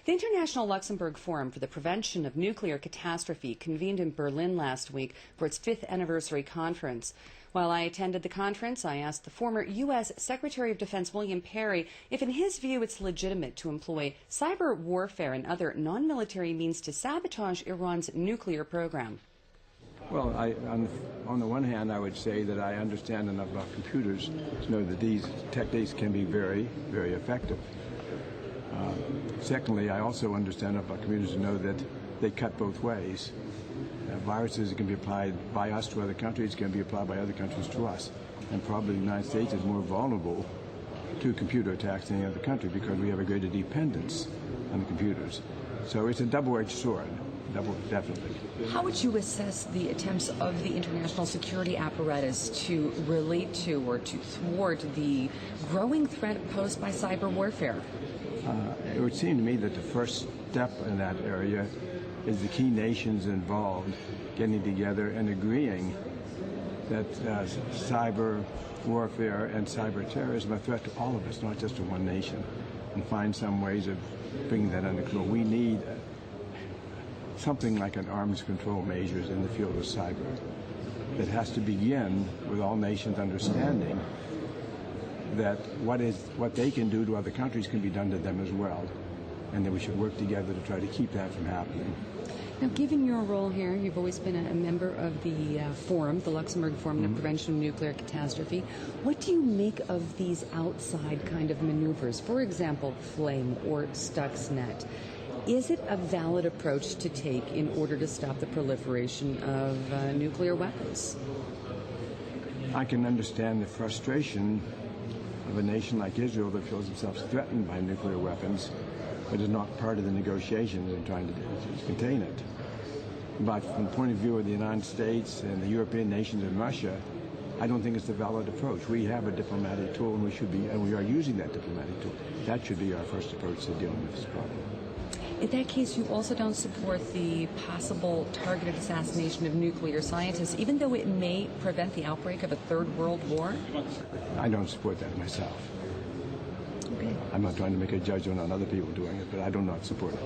The International Luxembourg Forum for the Prevention of Nuclear Catastrophe convened in Berlin last week for its 5th anniversary conference. While I attended the conference, I asked the former U.S. Secretary of Defense William Perry if, in his view, it's legitimate to employ cyber warfare and other non-military means to sabotage Iran's nuclear program. Well, on the one hand, I would say that I understand enough about computers to know that these techniques can be very, very effective. Secondly, I also understand enough about computers to know that they cut both ways. Viruses can be applied by us to other countries, can be applied by other countries to us. And probably the United States is more vulnerable to computer attacks than any other country because we have a greater dependence on the computers. So it's a double-edged sword. Definitely. How would you assess the attempts of the international security apparatus to relate to or to thwart the growing threat posed by cyber warfare? It would seem to me that the first step in that area is the key nations involved getting together and agreeing that cyber warfare and cyber terrorism are a threat to all of us, not just to one nation, and find some ways of bringing that under control. We need something like an arms control measures in the field of cyber. It has to begin with all nations understanding that what they can do to other countries can be done to them as well, and that we should work together to try to keep that from happening. Now, given your role here, you've always been a member of the forum, the Luxembourg Forum on the Prevention of Nuclear Catastrophe. What do you make of these outside kind of maneuvers? For example, FLAME or Stuxnet. Is it a valid approach to take in order to stop the proliferation of nuclear weapons? I can understand the frustration of a nation like Israel that feels themselves threatened by nuclear weapons, but is not part of the negotiations in trying to contain it. But from the point of view of the United States and the European nations and Russia, I don't think it's a valid approach. We have a diplomatic tool, and we are using that diplomatic tool. That should be our first approach to dealing with this problem. In that case, you also don't support the possible targeted assassination of nuclear scientists, even though it may prevent the outbreak of a third world war? I don't support that myself. Okay. I'm not trying to make a judgment on other people doing it, but I do not support it.